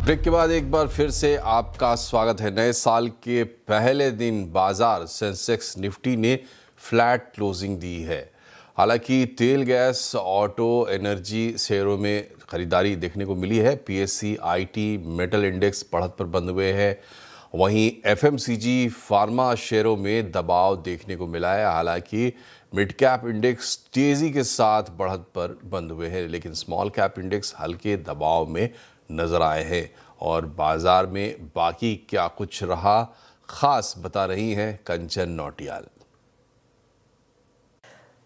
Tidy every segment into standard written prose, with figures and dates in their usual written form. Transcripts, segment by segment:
Break के बाद एक बार फिर से आपका स्वागत है। नए साल के पहले दिन बाजार सेंसेक्स निफ्टी ने फ्लैट क्लोजिंग दी है। हालांकि तेल, गैस, ऑटो, एनर्जी शेयरों में खरीदारी देखने को मिली है। पीएससी, आईटी, मेटल इंडेक्स बढ़त पर बंद हुए हैं। वहीं एफएमसीजी, फार्मा शेयरों में दबाव देखने को मिला है। हालांकि मिड कैप इंडेक्स तेजी के साथ बढ़त पर बंद हुए हैं, लेकिन स्मॉल कैप इंडेक्स हल्के दबाव में नजर आए हैं। और बाजार में बाकी क्या कुछ रहा खास बता रही हैं कंचन नौटियाल।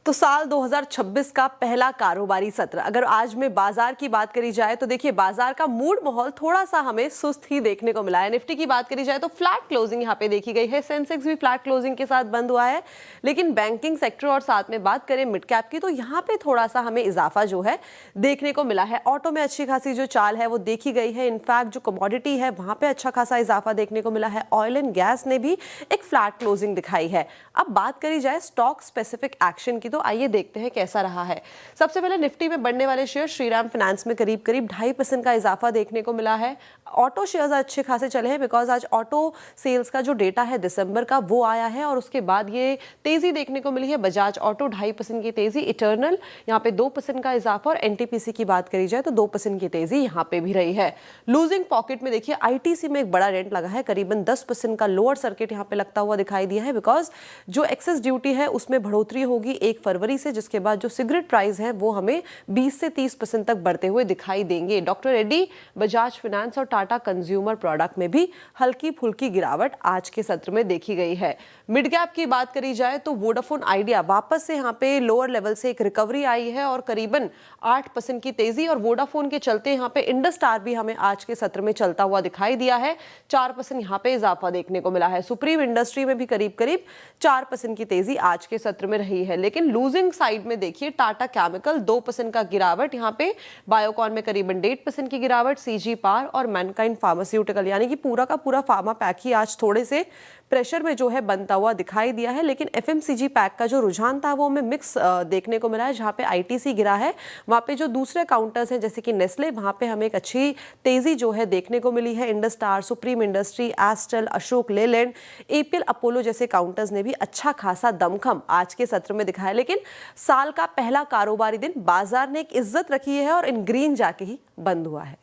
तो साल 2026 का पहला कारोबारी सत्र अगर आज में बाजार की बात करी जाए तो देखिए बाजार का मूड माहौल थोड़ा सा हमें सुस्त ही देखने को मिला है। निफ्टी की बात करी जाए तो फ्लैट क्लोजिंग यहाँ पे देखी गई है। सेंसेक्स भी फ्लैट क्लोजिंग के साथ बंद हुआ है। लेकिन बैंकिंग सेक्टर और साथ में बात करें मिड कैप की तो यहाँ पे थोड़ा सा हमें इजाफा जो है देखने को मिला है। ऑटो में अच्छी खासी जो चाल है वो देखी गई है। इनफैक्ट जो कमोडिटी है वहां पे अच्छा खासा इजाफा देखने को मिला है। ऑयल एंड गैस ने भी एक फ्लैट क्लोजिंग दिखाई है। अब बात करी जाए स्टॉक स्पेसिफिक एक्शन की तो आइए देखते हैं कैसा रहा है। सबसे पहले निफ्टी में बढ़ने वाले शेयर श्रीराम फाइनेंस में करीब 2.5% का इजाफा देखने को मिला है। ऑटो शेयर्स अच्छे खासे चले हैं बिकॉज आज ऑटो सेल्स का जो डेटा है दिसंबर का वो आया है और उसके बाद ये तेजी देखने को मिली है। बजाज ऑटो 2.5% की तेजी, इटर्नल यहाँ पे 2% का इजाफा और एनटीपीसी की बात करी जाए तो 2% की तेजी यहाँ पे भी रही है। लूजिंग पॉकेट में देखिए आईटीसी में एक बड़ा रेंट लगा है। करीबन 10% का लोअर सर्किट यहाँ पे लगता हुआ दिखाई दिया है बिकॉज जो एक्सेस ड्यूटी है उसमें बढ़ोतरी होगी 1 फरवरी से, जिसके बाद जो सिगरेट प्राइस है वो हमें 20 से 30% तक बढ़ते हुए दिखाई देंगे। डॉक्टर रेड्डी, बजाज फाइनेंस और टाटा कंज्यूमर प्रोडक्ट में भी हल्की फुल्की गिरावट आज के सत्र में देखी गई है। मिड कैप की बात करी जाए तो वोडाफोन आइडिया वापस से यहाँ पे लोअर लेवल से एक रिकवरी आई है और करीबन 8% की तेजी और वोडाफोन के चलते यहाँ पे इंडस स्टार भी हमें आज के सत्र में चलता हुआ दिखाई दिया है। 4% यहाँ पे इजाफा देखने को मिला है। सुप्रीम इंडस्ट्री में भी करीब 4% की तेजी आज के सत्र में रही है। लेकिन लूजिंग साइड में देखिए टाटा केमिकल 2% का गिरावट, यहाँ पे बायोकॉन में करीबन 1.5% की गिरावट, सीजी पार और मैनकाइंड फार्मास्यूटिकल यानी कि पूरा का पूरा फार्मा पैक ही आज थोड़े से प्रेशर में जो है बनता हुआ दिखाई दिया है। लेकिन एफएमसीजी पैक का जो रुझान था वो हमें मिक्स देखने को मिला है। जहां पे आईटीसी गिरा है वहां पे जो दूसरे काउंटर्स हैं जैसे कि नेस्ले, वहां पे हमें एक अच्छी तेजी जो है देखने को मिली है। Indus star, supreme industry, Astral, Ashok Leyland, APL Apollo जैसे काउंटर्स ने भी अच्छा खासा दमखम आज के सत्र में दिखाया। लेकिन साल का पहला कारोबारी दिन बाजार ने एक इज्जत रखी है और इन ग्रीन जाके ही बंद हुआ है।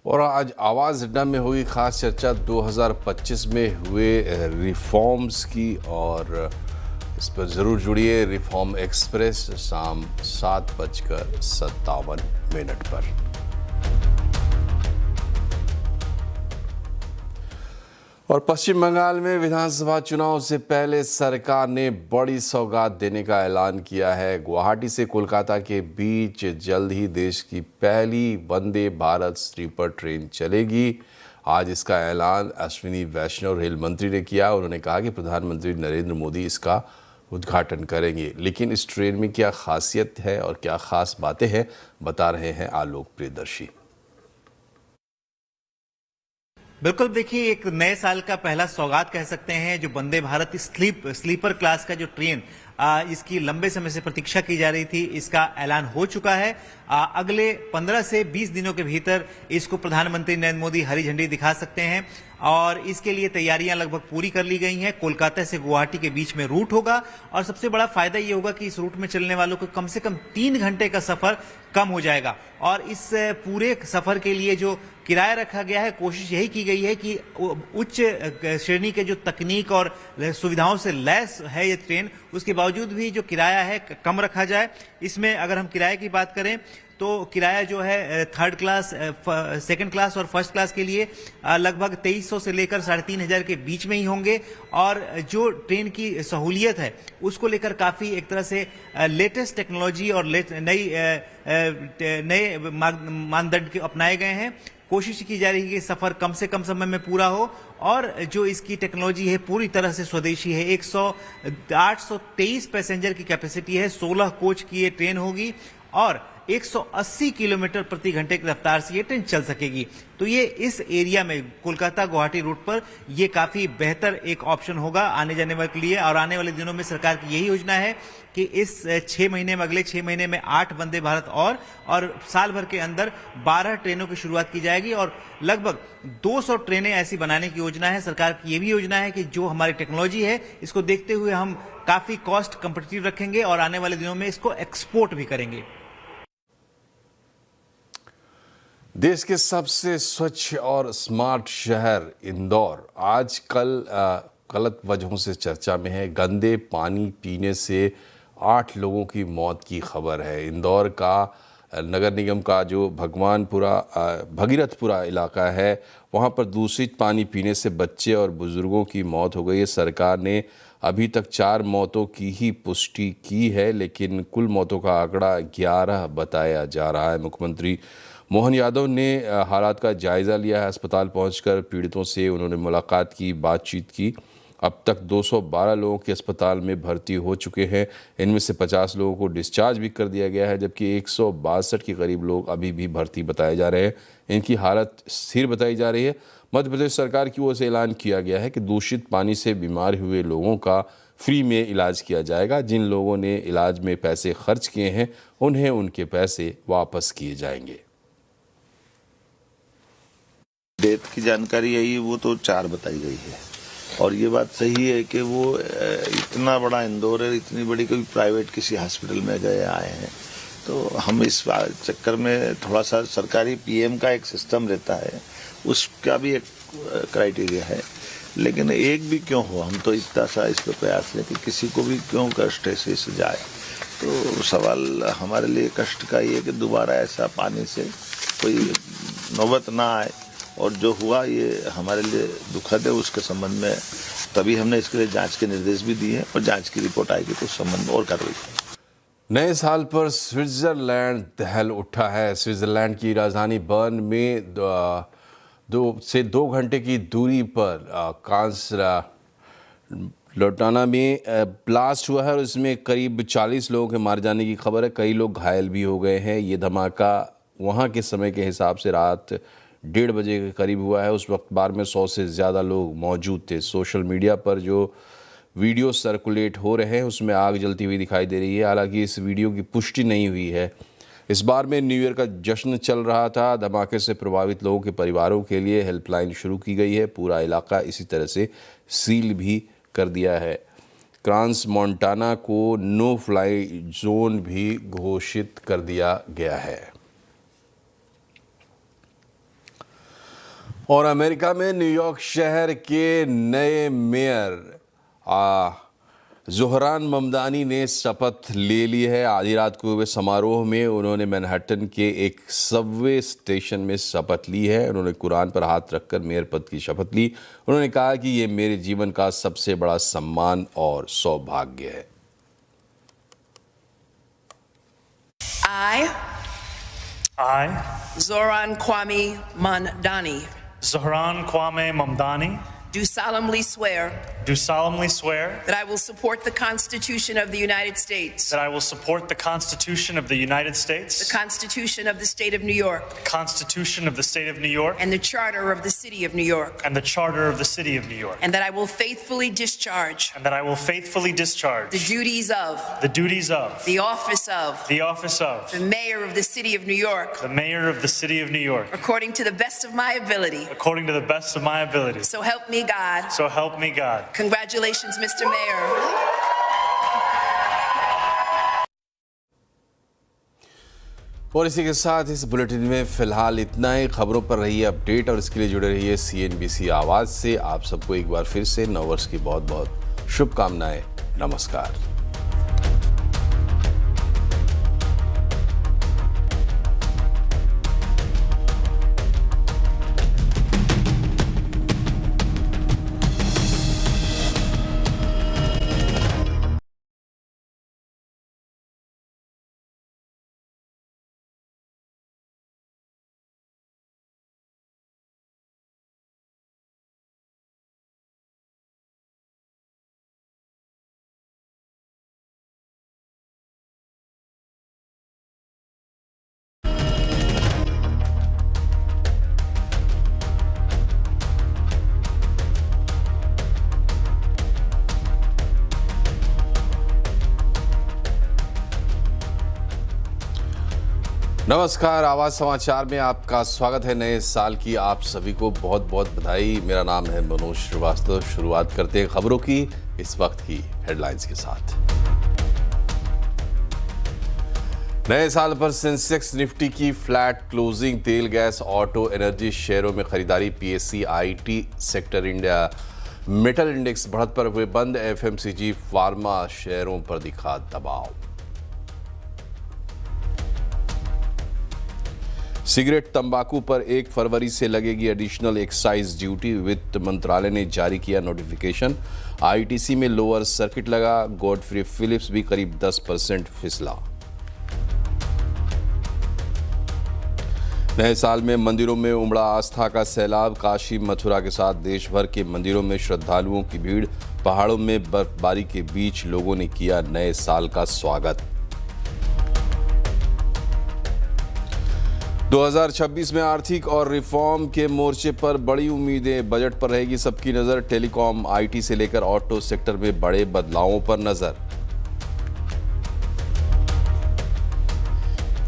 और आज आवाज़ अड्डा में हुई खास चर्चा 2025 में हुए रिफॉर्म्स की, और इस पर ज़रूर जुड़िए रिफॉर्म एक्सप्रेस शाम 7:57 पर। और पश्चिम बंगाल में विधानसभा चुनाव से पहले सरकार ने बड़ी सौगात देने का ऐलान किया है। गुवाहाटी से कोलकाता के बीच जल्द ही देश की पहली वंदे भारत स्लीपर ट्रेन चलेगी। आज इसका ऐलान अश्विनी वैष्णव रेल मंत्री ने किया। उन्होंने कहा कि प्रधानमंत्री नरेंद्र मोदी इसका उद्घाटन करेंगे। लेकिन इस ट्रेन में क्या खासियत है और क्या खास बातें हैं, बता रहे हैं आलोक प्रियदर्शी। बिल्कुल, देखिए एक नए साल का पहला सौगात कह सकते हैं जो वंदे भारत स्लीपर क्लास का जो ट्रेन इसकी लंबे समय से प्रतीक्षा की जा रही थी, इसका ऐलान हो चुका है। अगले 15 से 20 दिनों के भीतर इसको प्रधानमंत्री नरेंद्र मोदी हरी झंडी दिखा सकते हैं और इसके लिए तैयारियां लगभग पूरी कर ली गई हैं। कोलकाता से गुवाहाटी के बीच में रूट होगा और सबसे बड़ा फायदा ये होगा कि इस रूट में चलने वालों को कम से कम 3 घंटे का सफर कम हो जाएगा। और इस पूरे सफर के लिए जो किराया रखा गया है, कोशिश यही की गई है कि उच्च श्रेणी के जो तकनीक और सुविधाओं से लैस है ये ट्रेन, उसके बावजूद भी जो किराया है कम रखा जाए। इसमें अगर हम किराए की बात करें तो किराया जो है थर्ड क्लास, सेकंड क्लास और फर्स्ट क्लास के लिए लगभग 2300 से लेकर 3500 के बीच में ही होंगे। और जो ट्रेन की सहूलियत है उसको लेकर काफ़ी एक तरह से लेटेस्ट टेक्नोलॉजी और नए मानदंड अपनाए गए हैं। कोशिश की जा रही है कि सफ़र कम से कम समय में पूरा हो और जो इसकी टेक्नोलॉजी है पूरी तरह से स्वदेशी है। 823 पैसेंजर की कैपेसिटी है, 16 कोच की ये ट्रेन होगी और 180 किलोमीटर प्रति घंटे की रफ्तार से ये ट्रेन चल सकेगी। तो ये इस एरिया में कोलकाता गुवाहाटी रूट पर ये काफी बेहतर एक ऑप्शन होगा आने जाने वाले के लिए। और आने वाले दिनों में सरकार की यही योजना है कि इस 6 महीने में, अगले 6 महीने में 8 वंदे भारत और साल भर के अंदर 12 ट्रेनों की शुरुआत की जाएगी और लगभग 200 ट्रेनें ऐसी बनाने की योजना है। सरकार की ये भी योजना है कि जो हमारी टेक्नोलॉजी है इसको देखते हुए हम काफी कॉस्ट कंपटीटिव रखेंगे और आने वाले दिनों में इसको एक्सपोर्ट भी करेंगे। देश के सबसे स्वच्छ और स्मार्ट शहर इंदौर आजकल गलत वजहों से चर्चा में है। गंदे पानी पीने से 8 लोगों की मौत की खबर है। इंदौर का नगर निगम का जो भगीरथपुरा इलाका है, वहाँ पर दूषित पानी पीने से बच्चे और बुजुर्गों की मौत हो गई है। सरकार ने अभी तक 4 मौतों की ही पुष्टि की है, लेकिन कुल मौतों का आंकड़ा 11 बताया जा रहा है। मुख्यमंत्री मोहन यादव ने हालात का जायज़ा लिया है। अस्पताल पहुंचकर पीड़ितों से उन्होंने मुलाकात की, बातचीत की। अब तक 212 लोगों के अस्पताल में भर्ती हो चुके हैं। इनमें से 50 लोगों को डिस्चार्ज भी कर दिया गया है, जबकि 162 के करीब लोग अभी भी भर्ती बताए जा रहे हैं। इनकी हालत स्थिर बताई जा रही है। मध्य प्रदेश सरकार की ओर से ऐलान किया गया है कि दूषित पानी से बीमार हुए लोगों का फ्री में इलाज किया जाएगा। जिन लोगों ने इलाज में पैसे खर्च किए हैं उन्हें उनके पैसे वापस किए जाएंगे। डेथ की जानकारी आई वो तो 4 बताई गई है और ये बात सही है कि वो इतना बड़ा इंदौर है, इतनी बड़ी कोई प्राइवेट किसी हॉस्पिटल में गए आए हैं। तो हम इस चक्कर में थोड़ा सा सरकारी पीएम का एक सिस्टम रहता है, उसका भी एक क्राइटेरिया है। लेकिन एक भी क्यों हो, हम तो इतना सा इस पर प्रयास है कि किसी को भी क्यों कष्ट ऐसे से जाए। तो सवाल हमारे लिए कष्ट का ये है कि दोबारा ऐसा पानी से कोई नौबत ना आए और जो हुआ ये हमारे लिए दुखद है। उसके संबंध में तभी हमने इसके लिए जांच के निर्देश भी दिए और जांच की रिपोर्ट आएगी तो उस संबंध में और कार्रवाई करेंगे। नए साल पर स्विट्जरलैंड दहल उठा है। स्विट्जरलैंड की राजधानी बर्न में 2 घंटे की दूरी पर कांस लोटाना में ब्लास्ट हुआ है और इसमें करीब 40 लोगों के मारे जाने की खबर है। कई लोग घायल भी हो गए हैं। ये धमाका वहाँ के समय के हिसाब से रात 1:30 बजे के करीब हुआ है। उस वक्त बार में 100 से ज़्यादा लोग मौजूद थे। सोशल मीडिया पर जो वीडियो सर्कुलेट हो रहे हैं उसमें आग जलती हुई दिखाई दे रही है। हालांकि इस वीडियो की पुष्टि नहीं हुई है। इस बार में न्यू ईयर का जश्न चल रहा था। धमाके से प्रभावित लोगों के परिवारों के लिए हेल्पलाइन शुरू की गई है। पूरा इलाका इसी तरह से सील भी कर दिया है। क्रांस मोंटाना को नो फ्लाई जोन भी घोषित कर दिया गया है। और अमेरिका में न्यूयॉर्क शहर के नए मेयर ज़ोहरान ममदानी ने शपथ ले ली है। आधी रात को हुए समारोह में उन्होंने मैनहट्टन के एक सबवे स्टेशन में शपथ ली है। उन्होंने कुरान पर हाथ रखकर मेयर पद की शपथ ली। उन्होंने कहा कि ये मेरे जीवन का सबसे बड़ा सम्मान और सौभाग्य है। I, Zoran Kwame Mamdani, Zohran Kwame Mamdani, do solemnly swear do solemnly swear that I will support the Constitution of the United States, that I will support the Constitution of the United the States, Constitution of the State of New York, the Constitution of the State of New York, and the Charter of the City of New York, and the Charter of the City of New York, and that I will faithfully discharge and that I will faithfully discharge the duties of the duties of the office of the office of the Mayor of the City of New York the Mayor of the City of New York according to the best of my ability. according to the best of my ability. So help me God. So help me God. Congratulations, Mr. Mayor. और इसी के साथ इस bulletin में फिलहाल इतना ही। खबरों पर रहिए अपडेट और इसके लिए जुड़े रहिए CNBC आवाज़ से। आप सबको एक बार फिर से नववर्ष की बहुत बहुत शुभकामनाएं। नमस्कार। नमस्कार, आवाज समाचार में आपका स्वागत है। नए साल की आप सभी को बहुत बहुत बधाई। मेरा नाम है मनोज श्रीवास्तव। शुरुआत करते हैं खबरों की इस वक्त की हेडलाइंस के साथ। नए साल पर सेंसेक्स निफ्टी की फ्लैट क्लोजिंग। तेल, गैस, ऑटो, एनर्जी शेयरों में खरीदारी। PSC, IT sector, India metal index बढ़त पर हुए बंद। एफएमसीजी, फार्मा शेयरों पर दिखा दबाव। सिगरेट, तंबाकू पर 1 फरवरी से लगेगी एडिशनल एक्साइज ड्यूटी। वित्त मंत्रालय ने जारी किया नोटिफिकेशन। आईटीसी में लोअर सर्किट लगा। गॉडफ्री फिलिप्स भी करीब 10% फिसला। नए साल में मंदिरों में उमड़ा आस्था का सैलाब। काशी, मथुरा के साथ देश भर के मंदिरों में श्रद्धालुओं की भीड़। पहाड़ों में बर्फबारी के बीच लोगों ने किया नए साल का स्वागत। 2026 में आर्थिक और रिफॉर्म के मोर्चे पर बड़ी उम्मीदें। बजट पर रहेगी सबकी नजर। टेलीकॉम, आईटी से लेकर ऑटो सेक्टर में बड़े बदलावों पर नजर।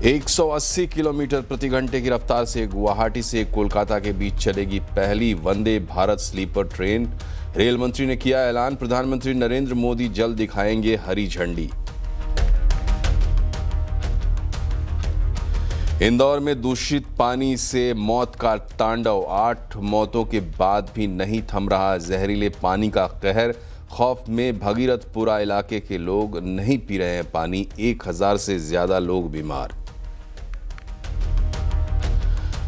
180 किलोमीटर प्रति घंटे की रफ्तार से गुवाहाटी से कोलकाता के बीच चलेगी पहली Vande Bharat sleeper train. Rail मंत्री ने किया ऐलान। प्रधानमंत्री नरेंद्र मोदी जल्द दिखाएंगे हरी झंडी। इंदौर में दूषित पानी से मौत का तांडव। 8 मौतों के बाद भी नहीं थम रहा जहरीले पानी का कहर। खौफ में भगीरथपुरा इलाके के लोग नहीं पी रहे हैं पानी। 1000 से ज्यादा लोग बीमार।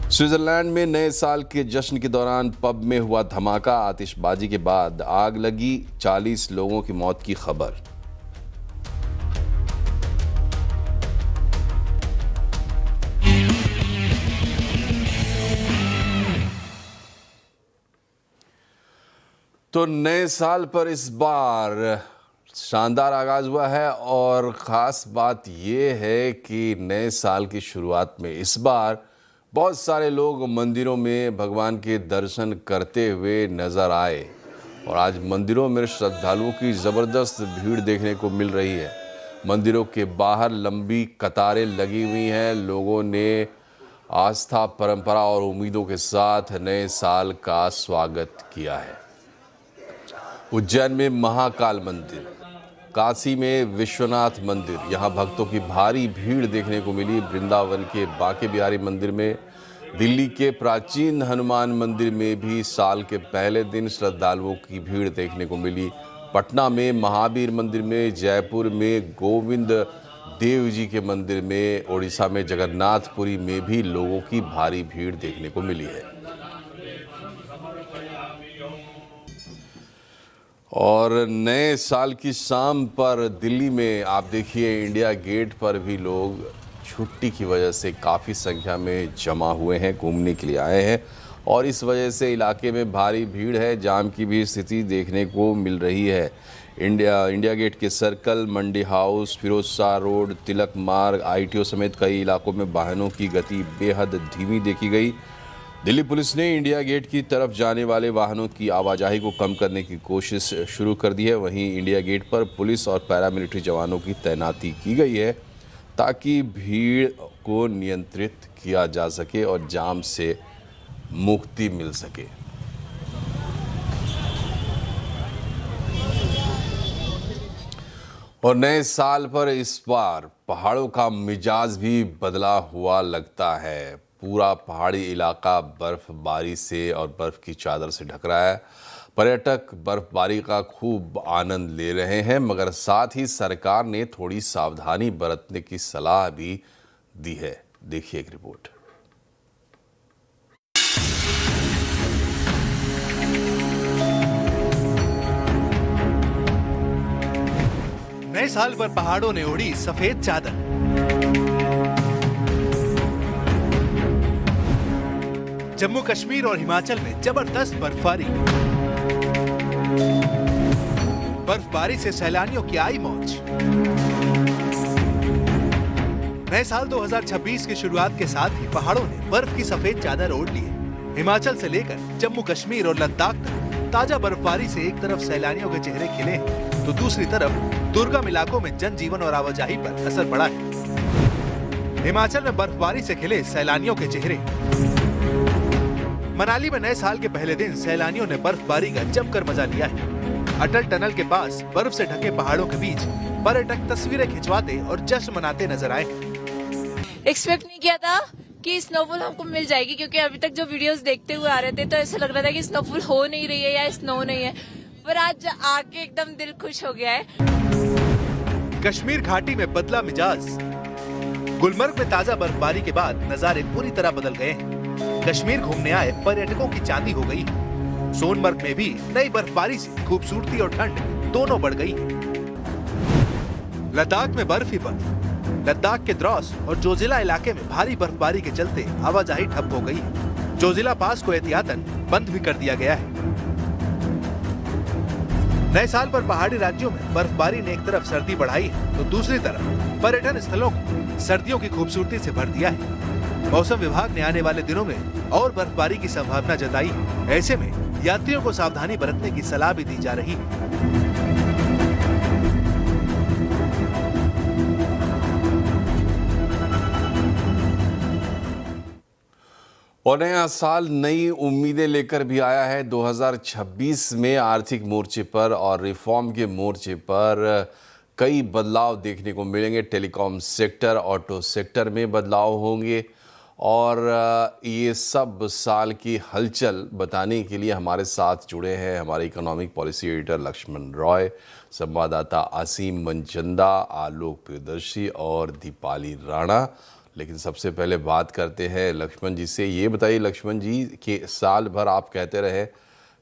स्विट्जरलैंड में नए साल के जश्न के दौरान पब में हुआ धमाका। आतिशबाजी के बाद आग लगी। 40 लोगों की मौत की खबर। तो नए साल पर इस बार शानदार आगाज हुआ है और ख़ास बात यह है कि नए साल की शुरुआत में इस बार बहुत सारे लोग मंदिरों में भगवान के दर्शन करते हुए नज़र आए और आज मंदिरों में श्रद्धालुओं की ज़बरदस्त भीड़ देखने को मिल रही है। मंदिरों के बाहर लंबी कतारें लगी हुई हैं। लोगों ने आस्था, परंपरा और उम्मीदों के साथ नए साल का स्वागत किया है। उज्जैन में महाकाल मंदिर, काशी में विश्वनाथ मंदिर, यहाँ भक्तों की भारी भीड़ देखने को मिली। वृंदावन के बांके बिहारी मंदिर में, दिल्ली के प्राचीन हनुमान मंदिर में भी साल के पहले दिन श्रद्धालुओं की भीड़ देखने को मिली। पटना में महावीर मंदिर में, जयपुर में गोविंद देव जी के मंदिर में, ओडिशा में जगन्नाथपुरी में भी लोगों की भारी भीड़ देखने को मिली है। और नए साल की शाम पर दिल्ली में आप देखिए इंडिया गेट पर भी लोग छुट्टी की वजह से काफ़ी संख्या में जमा हुए हैं, घूमने के लिए आए हैं और इस वजह से इलाके में भारी भीड़ है। जाम की भी स्थिति देखने को मिल रही है। इंडिया गेट के सर्कल, मंडी हाउस, फिरोज शाह रोड, तिलक मार्ग, आईटीओ समेत कई इलाकों में वाहनों की गति बेहद धीमी देखी गई। दिल्ली पुलिस ने इंडिया गेट की तरफ जाने वाले वाहनों की आवाजाही को कम करने की कोशिश शुरू कर दी है। वहीं इंडिया गेट पर पुलिस और पैरामिलिट्री जवानों की तैनाती की गई है ताकि भीड़ को नियंत्रित किया जा सके और जाम से मुक्ति मिल सके। और नए साल पर इस बार पहाड़ों का मिजाज भी बदला हुआ लगता है। पूरा पहाड़ी इलाका बर्फबारी से और बर्फ की चादर से ढक रहा है। पर्यटक बर्फबारी का खूब आनंद ले रहे हैं, मगर साथ ही सरकार ने थोड़ी सावधानी बरतने की सलाह भी दी है। देखिए एक रिपोर्ट। नए साल पर पहाड़ों ने ओढ़ी सफेद चादर। जम्मू कश्मीर और हिमाचल में जबरदस्त बर्फबारी। बर्फबारी से सैलानियों की आई मौज। नए साल 2026 की शुरुआत के साथ ही पहाड़ों ने बर्फ की सफेद चादर ओढ़ ली है। हिमाचल से लेकर जम्मू कश्मीर और लद्दाख तक ताजा बर्फबारी से एक तरफ सैलानियों के चेहरे खिले तो दूसरी तरफ दुर्गम इलाकों में जनजीवन और आवाजाही पर असर पड़ा है। हिमाचल में बर्फबारी से खिले सैलानियों के चेहरे। मनाली में नए साल के पहले दिन सैलानियों ने बर्फबारी का जमकर मजा लिया है। अटल टनल के पास बर्फ से ढके पहाड़ों के बीच पर्यटक तस्वीरें खिंचवाते और जश्न मनाते नजर आए। एक्सपेक्ट नहीं किया था कि स्नोफॉल हमको मिल जाएगी, क्योंकि अभी तक जो वीडियोस देखते हुए आ रहे थे तो ऐसा लग रहा था कि स्नोफॉल हो नहीं रही है या स्नो नहीं है, पर आज आके एकदम दिल खुश हो गया है। कश्मीर घाटी में बदला मिजाज। गुलमर्ग में ताजा बर्फबारी के बाद नजारे पूरी तरह बदल गए हैं। कश्मीर घूमने आए पर्यटकों की चांदी हो गई। सोनमर्ग में भी नई बर्फबारी से खूबसूरती और ठंड दोनों बढ़ गई। लद्दाख में बर्फ ही बर्फ। लद्दाख के द्रौस और जोजिला इलाके में भारी बर्फबारी के चलते आवाजाही ठप हो गई। जोजिला पास को एहतियातन बंद भी कर दिया गया है। नए साल पर पहाड़ी राज्यों में बर्फबारी ने एक तरफ सर्दी बढ़ाई है तो दूसरी तरफ पर्यटन स्थलों को सर्दियों की खूबसूरती से भर दिया है। मौसम विभाग ने आने वाले दिनों में और बर्फबारी की संभावना जताई है। ऐसे में यात्रियों को सावधानी बरतने की सलाह भी दी जा रही है। और नया साल नई उम्मीदें लेकर भी आया है। 2026 में आर्थिक मोर्चे पर और रिफॉर्म के मोर्चे पर कई बदलाव देखने को मिलेंगे। टेलीकॉम सेक्टर, ऑटो सेक्टर में बदलाव होंगे और ये सब साल की हलचल बताने के लिए हमारे साथ जुड़े हैं हमारे economic policy editor Laxman Roy, संवाददाता आसिम मनचंदा, आलोक प्रियदर्शी और दीपाली राणा। लेकिन सबसे पहले बात करते हैं लक्ष्मण जी से। ये बताइए लक्ष्मण जी कि साल भर आप कहते रहे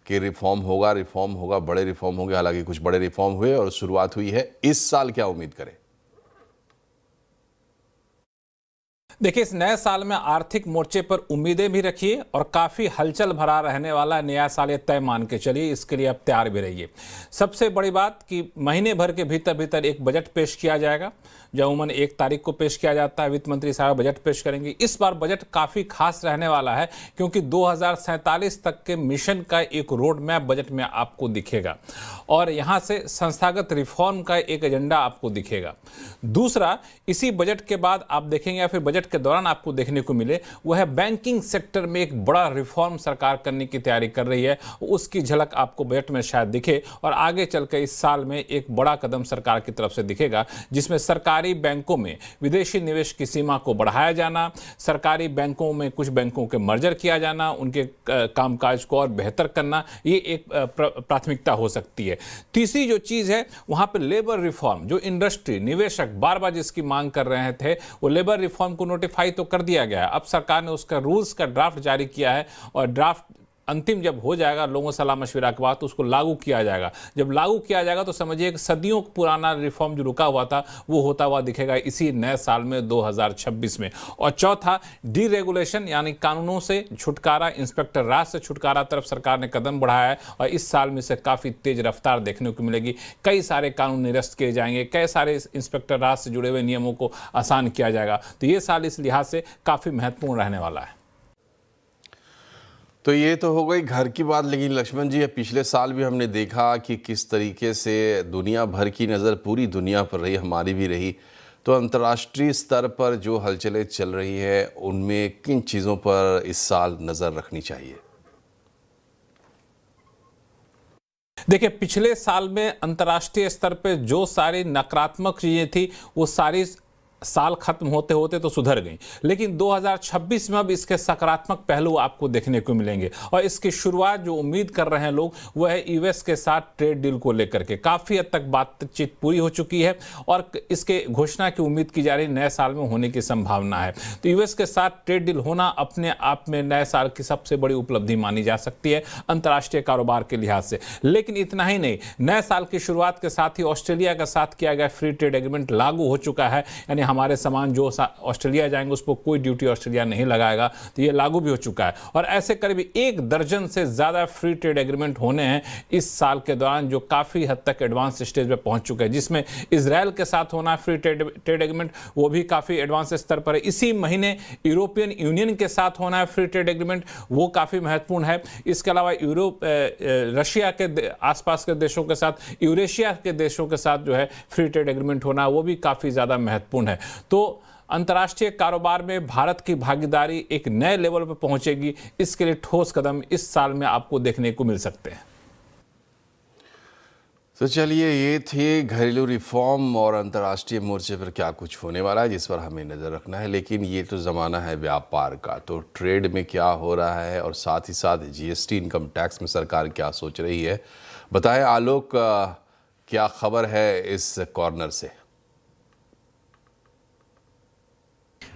कि रिफॉर्म होगा, बड़े रिफॉर्म होंगे। हालांकि कुछ बड़े रिफॉर्म हुए और शुरुआत हुई है। इस साल क्या उम्मीद करें? देखिए, इस नए साल में आर्थिक मोर्चे पर उम्मीदें भी रखिए और काफ़ी हलचल भरा रहने वाला नया साल ये तय मान के चलिए। इसके लिए आप तैयार भी रहिए। सबसे बड़ी बात कि महीने भर के भीतर एक बजट पेश किया जाएगा। जो अमूमन 1 तारीख को पेश किया जाता है, वित्त मंत्री साहब बजट पेश करेंगे। इस बार बजट काफ़ी खास रहने वाला है क्योंकि 2047 तक के मिशन का एक रोड मैप बजट में आपको दिखेगा और यहाँ से संस्थागत रिफॉर्म का एक एजेंडा आपको दिखेगा। दूसरा, इसी बजट के बाद आप देखेंगे या फिर बजट के दौरान आपको देखने को मिले, वह है बैंकिंग सेक्टर में एक बड़ा रिफॉर्म सरकार करने की तैयारी कर रही है। उसकी झलक आपको बजट में शायद दिखे और आगे चलकर इस साल में एक बड़ा कदम सरकार की तरफ से दिखेगा, जिसमें सरकारी बैंकों में विदेशी निवेश की सीमा को बढ़ाया जाना, सरकारी बैंकों में कुछ बैंकों के मर्जर किया जाना, उनके कामकाज को और बेहतर करना, ये एक प्राथमिकता हो सकती है। तीसरी जो चीज़ है वहाँ पर लेबर रिफॉर्म, जो इंडस्ट्री निवेशक बार बार जिसकी मांग कर रहे थे, वो लेबर रिफॉर्म को नोटिफाई तो कर दिया गया है। अब सरकार ने उसका रूल्स का ड्राफ्ट जारी किया है और ड्राफ्ट अंतिम जब हो जाएगा लोगों सलाह मशविरा के बाद तो उसको लागू किया जाएगा। जब लागू किया जाएगा तो समझिए कि सदियों पुराना रिफॉर्म जो रुका हुआ था वो होता हुआ दिखेगा इसी नए साल में 2026 में। और चौथा, डीरेगुलेशन यानी कानूनों से छुटकारा, इंस्पेक्टर राज से छुटकारा तरफ सरकार ने कदम बढ़ाया है और इस साल में से काफ़ी तेज रफ्तार देखने को मिलेगी। कई सारे कानून निरस्त किए जाएंगे, कई सारे इंस्पेक्टर राज से जुड़े हुए नियमों को आसान किया जाएगा। तो ये साल इस लिहाज से काफ़ी महत्वपूर्ण रहने वाला है। तो ये तो हो गई घर की बात। लेकिन लक्ष्मण जी, पिछले साल भी हमने देखा कि किस तरीके से दुनिया भर की नज़र पूरी दुनिया पर रही, हमारी भी रही। तो अंतर्राष्ट्रीय स्तर पर जो हलचलें चल रही है उनमें किन चीज़ों पर इस साल नज़र रखनी चाहिए? देखिए, पिछले साल में अंतर्राष्ट्रीय स्तर पे जो सारी नकारात्मक चीज़ें थी वो सारी साल खत्म होते होते तो सुधर गई, लेकिन 2026 में अब इसके सकारात्मक पहलू आपको देखने को मिलेंगे। और इसकी शुरुआत जो उम्मीद कर रहे हैं लोग वह है यूएस के साथ ट्रेड डील को लेकर के। काफ़ी हद तक बातचीत पूरी हो चुकी है और इसके घोषणा की उम्मीद की जा रही नए साल में होने की संभावना है। तो यूएस के साथ ट्रेड डील होना अपने आप में नए साल की सबसे बड़ी उपलब्धि मानी जा सकती है अंतर्राष्ट्रीय कारोबार के लिहाज से। लेकिन इतना ही नहीं, नए साल की शुरुआत के साथ ही ऑस्ट्रेलिया के साथ किया गया फ्री ट्रेड एग्रीमेंट लागू हो चुका है। यानी हमारे सामान जो ऑस्ट्रेलिया जाएंगे उस पर कोई ड्यूटी ऑस्ट्रेलिया नहीं लगाएगा, तो ये लागू भी हो चुका है। और ऐसे करीब 1 दर्जन से ज़्यादा फ्री ट्रेड एग्रीमेंट होने हैं इस साल के दौरान, जो काफ़ी हद तक एडवांस स्टेज पे पहुंच चुके हैं। जिसमें इजराइल के साथ होना है फ्री ट्रेड एग्रीमेंट, वो भी काफ़ी एडवांस स्तर पर है। इसी महीने यूरोपियन यूनियन के साथ होना है फ्री ट्रेड एग्रीमेंट, वो काफ़ी महत्वपूर्ण है। इसके अलावा रशिया के आसपास के देशों के साथ, यूरेशिया के देशों के साथ जो है फ्री ट्रेड एग्रीमेंट होना, वो भी काफ़ी ज़्यादा महत्वपूर्ण है। तो अंतर्राष्ट्रीय कारोबार में भारत की भागीदारी एक नए लेवल पर पहुंचेगी। इसके लिए ठोस कदम इस साल में आपको देखने को मिल सकते हैं। तो चलिए, ये थे घरेलू रिफॉर्म और अंतर्राष्ट्रीय मोर्चे पर क्या कुछ होने वाला है जिस पर हमें नज़र रखना है। लेकिन ये तो ज़माना है व्यापार का, तो ट्रेड में क्या हो रहा है और साथ ही साथ जीएसटी इनकम टैक्स में सरकार क्या सोच रही है, बताएं आलोक, क्या खबर है इस कॉर्नर से।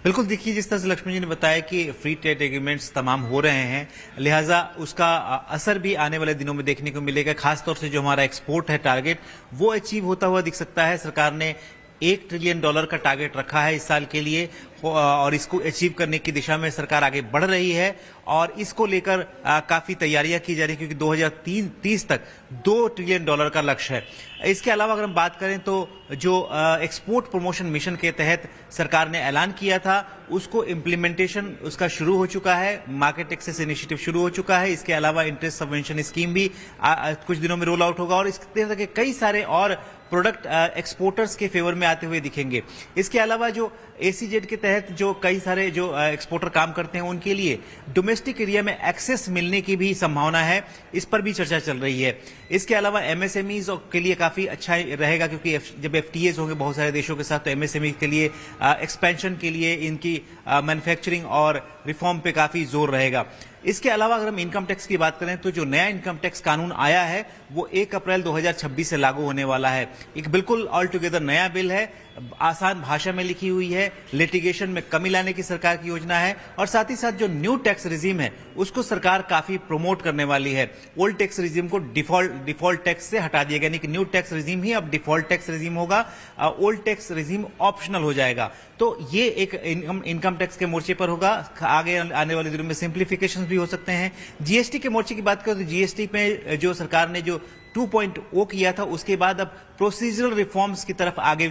बिल्कुल, देखिए जिस तरह से लक्ष्मण जी ने बताया कि फ्री ट्रेड एग्रीमेंट्स तमाम हो रहे हैं, लिहाजा उसका असर भी आने वाले दिनों में देखने को मिलेगा। खासतौर से जो हमारा एक्सपोर्ट है टारगेट, वो अचीव होता हुआ दिख सकता है। सरकार ने $1 ट्रिलियन का टारगेट रखा है इस साल के लिए और इसको अचीव करने की दिशा में सरकार आगे बढ़ रही है और इसको लेकर काफी तैयारियां की जा रही है, क्योंकि 2030 तक $2 ट्रिलियन का लक्ष्य है। इसके अलावा अगर हम बात करें तो जो एक्सपोर्ट प्रमोशन मिशन के तहत सरकार ने ऐलान किया था, उसको इम्प्लीमेंटेशन उसका शुरू हो चुका है। मार्केट एक्सेस इनिशिएटिव शुरू हो चुका है। इसके अलावा इंटरेस्ट सबवेंशन स्कीम भी कुछ दिनों में रोल आउट होगा और इस तरह के कई सारे और प्रोडक्ट एक्सपोर्टर्स के फेवर में आते हुए दिखेंगे। इसके अलावा जो एसीजेड के तहत जो कई सारे जो एक्सपोर्टर काम करते हैं, उनके लिए डोमेस्टिक एरिया में एक्सेस मिलने की भी संभावना है, इस पर भी चर्चा चल रही है। इसके अलावा एमएसएमईज के लिए काफी अच्छा रहेगा, क्योंकि जब एफटीएज होंगे बहुत सारे देशों के साथ, तो एमएसएमई के लिए एक्सपेंशन के लिए इनकी मैन्युफैक्चरिंग और रिफॉर्म पे काफी जोर रहेगा। इसके अलावा अगर हम इनकम टैक्स की बात करें तो जो नया इनकम टैक्स कानून आया है वो 1 अप्रैल 2026 से लागू होने वाला है। एक बिल्कुल ऑल टुगेदर नया बिल है, आसान भाषा में लिखी हुई है, लिटिगेशन में कमी लाने की सरकार की योजना है और साथ ही साथ जो न्यू टैक्स रिजीम है उसको सरकार काफी प्रमोट करने वाली है। ओल्ड टैक्स रिजीम को डिफॉल्ट टैक्स से हटा दिया गया, यानी कि न्यू टैक्स रिजीम ही अब डिफॉल्ट टैक्स रिजीम होगा, ओल्ड टैक्स रिजीम ऑप्शनल हो जाएगा। तो ये एक इनकम टैक्स के मोर्चे पर होगा। आगे आने वाले दिनों में सिंप्लीफिकेशन भी हो सकते हैं। जीएसटी के मोर्चे की बात करें तो जीएसटी पे जो सरकार ने जो 2.0 किया था, उसके बाद अब प्रोसीजरल रिफॉर्म्स की तरफ आगे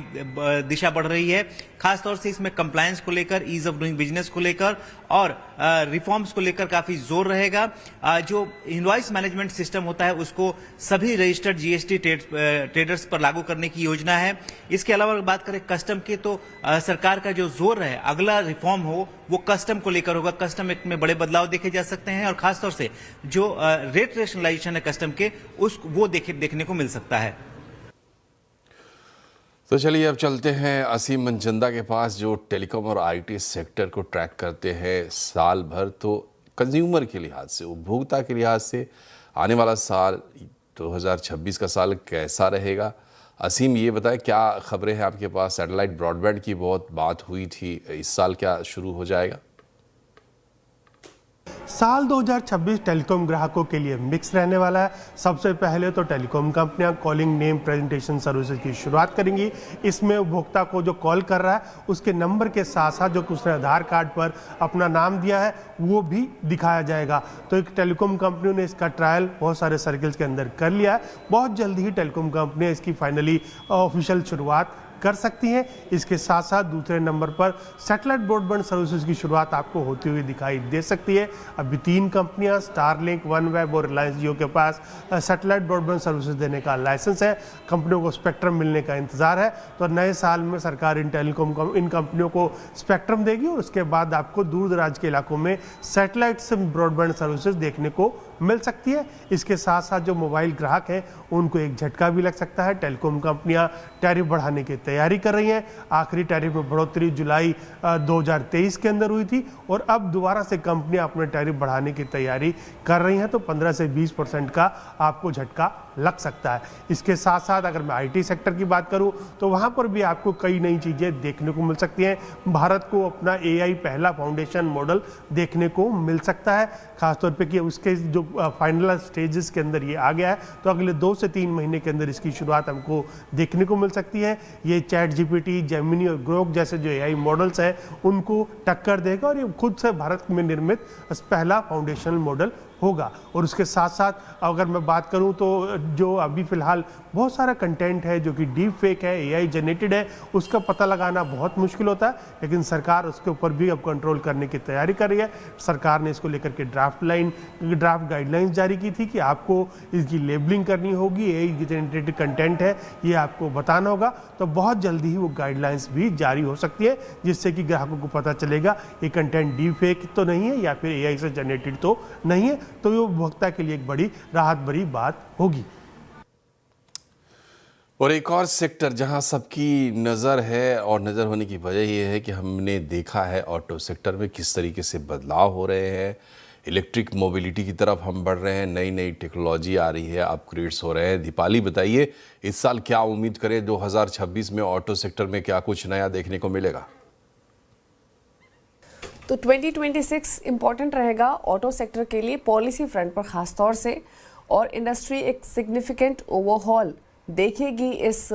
दिशा बढ़ रही है। खासतौर से इसमें कंप्लायंस को लेकर, ईज ऑफ डूइंग बिजनेस को लेकर और रिफॉर्म्स को लेकर काफी जोर रहेगा। जो इनवॉइस मैनेजमेंट सिस्टम होता है उसको सभी रजिस्टर्ड जीएसटी ट्रेडर्स पर लागू करने की योजना है। इसके अलावा अगर बात करें कस्टम की, तो सरकार का जो जोर है, अगला रिफॉर्म हो वो कस्टम को लेकर होगा। कस्टम एक्ट में बड़े बदलाव देखे जा सकते हैं और खासतौर से जो रेट रेशनलाइजेशन है कस्टम के, वो देखने को मिल सकता है। तो चलिए अब चलते हैं असीम मनचंदा के पास, जो टेलीकॉम और आईटी सेक्टर को ट्रैक करते हैं साल भर। तो कंज्यूमर के लिहाज से, उपभोक्ता के लिहाज से आने वाला साल 2026 का साल कैसा रहेगा? असीम, ये बताएं क्या खबरें हैं आपके पास? सैटेलाइट ब्रॉडबैंड की बहुत बात हुई थी, इस साल क्या शुरू हो जाएगा? साल 2026 टेलीकॉम ग्राहकों के लिए मिक्स रहने वाला है। सबसे पहले तो टेलीकॉम कंपनियां कॉलिंग नेम प्रेजेंटेशन सर्विसेज की शुरुआत करेंगी। इसमें उपभोक्ता को जो कॉल कर रहा है उसके नंबर के साथ साथ जो उसने आधार कार्ड पर अपना नाम दिया है वो भी दिखाया जाएगा। तो एक टेलीकॉम कंपनियों ने इसका ट्रायल बहुत सारे सर्किल्स के अंदर कर लिया है। बहुत जल्दी ही टेलीकॉम कंपनियां इसकी फाइनली ऑफिशियल शुरुआत कर सकती हैं। इसके साथ साथ दूसरे नंबर पर सैटेलाइट ब्रॉडबैंड सर्विसेज की शुरुआत आपको होती हुई दिखाई दे सकती है। अभी 3 कंपनियां स्टारलिंक, वनवेब और रिलायंस जियो के पास सैटेलाइट ब्रॉडबैंड सर्विसेज देने का लाइसेंस है। कंपनियों को स्पेक्ट्रम मिलने का इंतजार है। तो नए साल में सरकार इन कंपनियों को स्पेक्ट्रम देगी और उसके बाद आपको दूर दराज के इलाकों में सैटेलाइट से ब्रॉडबैंड सर्विसेज देखने को मिल सकती है। इसके साथ साथ जो मोबाइल ग्राहक हैं उनको एक झटका भी लग सकता है। टेलीकॉम कंपनियां टैरिफ बढ़ाने की तैयारी कर रही हैं। आखिरी टैरिफ में बढ़ोतरी जुलाई 2023 के अंदर हुई थी और अब दोबारा से कंपनियां अपने टैरिफ बढ़ाने की तैयारी कर रही हैं। तो 15 से 20% का आपको झटका लग सकता है। इसके साथ साथ अगर मैं आईटी सेक्टर की बात करूं तो वहां पर भी आपको कई नई चीजें देखने को मिल सकती हैं। भारत को अपना एआई पहला फाउंडेशन मॉडल देखने को मिल सकता है, खासतौर पे कि उसके जो फाइनल स्टेजेस के अंदर ये आ गया है। तो अगले 2 से 3 महीने के अंदर इसकी शुरुआत हमको देखने को मिल सकती है। ये चैट जीपीटी, जेमिनी और ग्रोक जैसे जो एआई मॉडल्स हैं उनको टक्कर देगा और ये खुद से भारत में निर्मित पहला फाउंडेशनल मॉडल होगा। और उसके साथ साथ अगर मैं बात करूं तो जो अभी फिलहाल बहुत सारा कंटेंट है जो कि डीप फेक है, एआई जनरेटेड है, उसका पता लगाना बहुत मुश्किल होता है, लेकिन सरकार उसके ऊपर भी अब कंट्रोल करने की तैयारी कर रही है। सरकार ने इसको लेकर के ड्राफ्ट गाइडलाइंस जारी की थी कि आपको इसकी लेबलिंग करनी होगी, एआई जनरेटेड कंटेंट है ये आपको बताना होगा। तो बहुत बहुत जल्दी ही वो गाइडलाइंस भी जारी हो सकती है, जिससे कि ग्राहकों को पता चलेगा ये कंटेंट डीप फेक तो नहीं है या फिर AI से जनरेटेड तो नहीं है। तो ये उपभोक्ता के लिए एक बड़ी राहत भरी बात होगी। और एक और सेक्टर जहां सबकी नज़र है, और नज़र होने की वजह ये है कि हमने देखा है ऑटो सेक्टर में किस तरीके से बदलाव हो रहे हैं, इलेक्ट्रिक मोबिलिटी की तरफ हम बढ़ रहे हैं, नई नई टेक्नोलॉजी आ रही है, अपग्रेड्स हो रहे हैं। दीपाली बताइए, इस साल क्या उम्मीद करें, 2026 में ऑटो सेक्टर में क्या कुछ नया देखने को मिलेगा? तो 2026 इम्पॉर्टेंट रहेगा ऑटो सेक्टर के लिए पॉलिसी फ्रंट पर खास तौर से, और इंडस्ट्री एक सिग्निफिकेंट ओवरहॉल देखेगी इस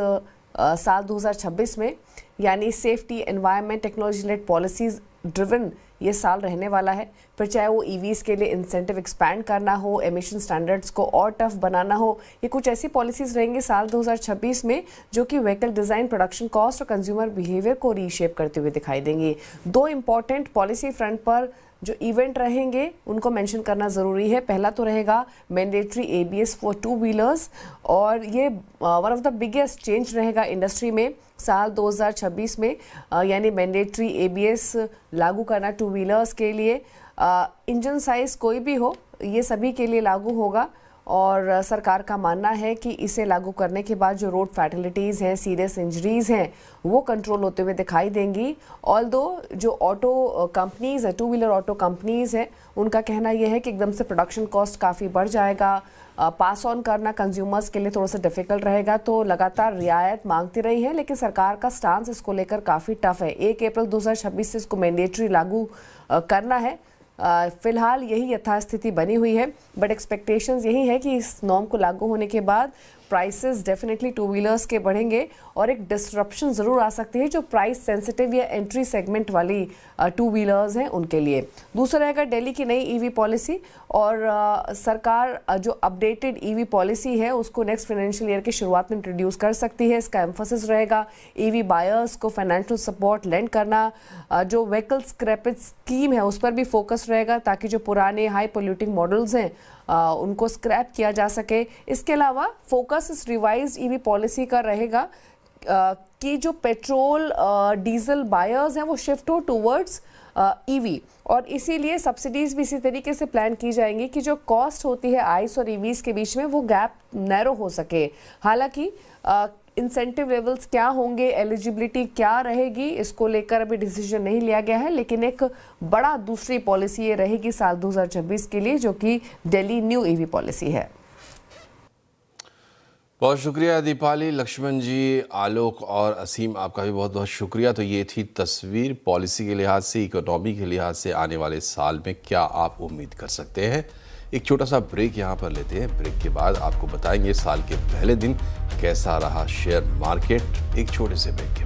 साल 2026 में। यानी safety, environment, technology led policies driven ये साल रहने वाला है। फिर चाहे वो ईवीज़ के लिए इंसेंटिव एक्सपैंड करना हो, एमिशन स्टैंडर्ड्स को और टफ बनाना हो, ये कुछ ऐसी पॉलिसीज़ रहेंगी साल 2026 में जो कि व्हीकल डिज़ाइन, प्रोडक्शन कॉस्ट और कंज्यूमर बिहेवियर को रीशेप करते हुए दिखाई देंगी। दो इम्पॉर्टेंट पॉलिसी फ्रंट पर जो इवेंट रहेंगे उनको मेंशन करना ज़रूरी है। पहला तो रहेगा mandatory ABS for two wheelers, और ये one of the biggest change रहेगा इंडस्ट्री में साल 2026 में। यानी मैंडेटरी ABS लागू करना टू व्हीलर्स के लिए, इंजन साइज़ कोई भी हो, ये सभी के लिए लागू होगा। और सरकार का मानना है कि इसे लागू करने के बाद जो रोड फैटलिटीज़ हैं, सीरियस इंजरीज़ हैं, वो कंट्रोल होते हुए दिखाई देंगी। ऑल्दो जो ऑटो कंपनीज़ हैं, टू व्हीलर ऑटो कंपनीज़ हैं, उनका कहना यह है कि एकदम से प्रोडक्शन कॉस्ट काफ़ी बढ़ जाएगा, पास ऑन करना कंज्यूमर्स के लिए थोड़ा सा डिफिकल्ट रहेगा। तो लगातार रियायत मांगती रही है, लेकिन सरकार का स्टांस इसको लेकर काफ़ी टफ है। 1 अप्रैल 2026 से इसको मैंडेटरी लागू करना है। फिलहाल यही यथास्थिति बनी हुई है, बट एक्सपेक्टेशंस यही है कि इस नॉर्म को लागू होने के बाद प्राइसेस डेफिनेटली टू व्हीलर्स के बढ़ेंगे और एक डिस्ट्रप्शन ज़रूर आ सकती है जो प्राइस सेंसिटिव या एंट्री सेगमेंट वाली टू व्हीलर्स हैं उनके लिए। दूसरा रहेगा दिल्ली की नई EV पॉलिसी, और सरकार जो अपडेटेड EV पॉलिसी है उसको नेक्स्ट फाइनेंशियल ईयर की शुरुआत में इंट्रोड्यूस कर सकती है। इसका एम्फोसिस रहेगा EV बायर्स को फाइनेंशियल सपोर्ट लेंड करना, जो व्हीकल स्क्रैपेज स्कीम है उस पर भी फोकस रहेगा ताकि जो पुराने हाई पोल्यूटिंग मॉडल्स हैं उनको स्क्रैप किया जा सके। इसके अलावा फोकस इस रिवाइज्ड EV पॉलिसी का रहेगा कि जो पेट्रोल डीजल बायर्स हैं वो शिफ्ट हो टूवर्ड्स EV, और इसीलिए सब्सिडीज भी इसी तरीके से प्लान की जाएंगी कि जो कॉस्ट होती है आइस और EVs के बीच में वो गैप नैरो हो सके। हालांकि इंसेंटिव लेवल्स क्या होंगे, एलिजिबिलिटी क्या रहेगी, इसको लेकर अभी डिसीजन नहीं लिया गया है, लेकिन एक बड़ा दूसरी पॉलिसी ये रहेगी साल 2026 के लिए, जो कि दिल्ली न्यू EV पॉलिसी है। बहुत शुक्रिया दीपाली, लक्ष्मण जी, आलोक और असीम, आपका भी बहुत बहुत शुक्रिया। तो ये थी तस्वीर पॉलिसी के लिहाज से, इकोनॉमी के लिहाज से आने वाले साल में क्या आप उम्मीद कर सकते हैं। एक छोटा सा ब्रेक यहाँ पर लेते हैं, ब्रेक के बाद आपको बताएंगे साल के पहले दिन कैसा रहा शेयर मार्केट, एक छोटे से ब्रेक के बाद।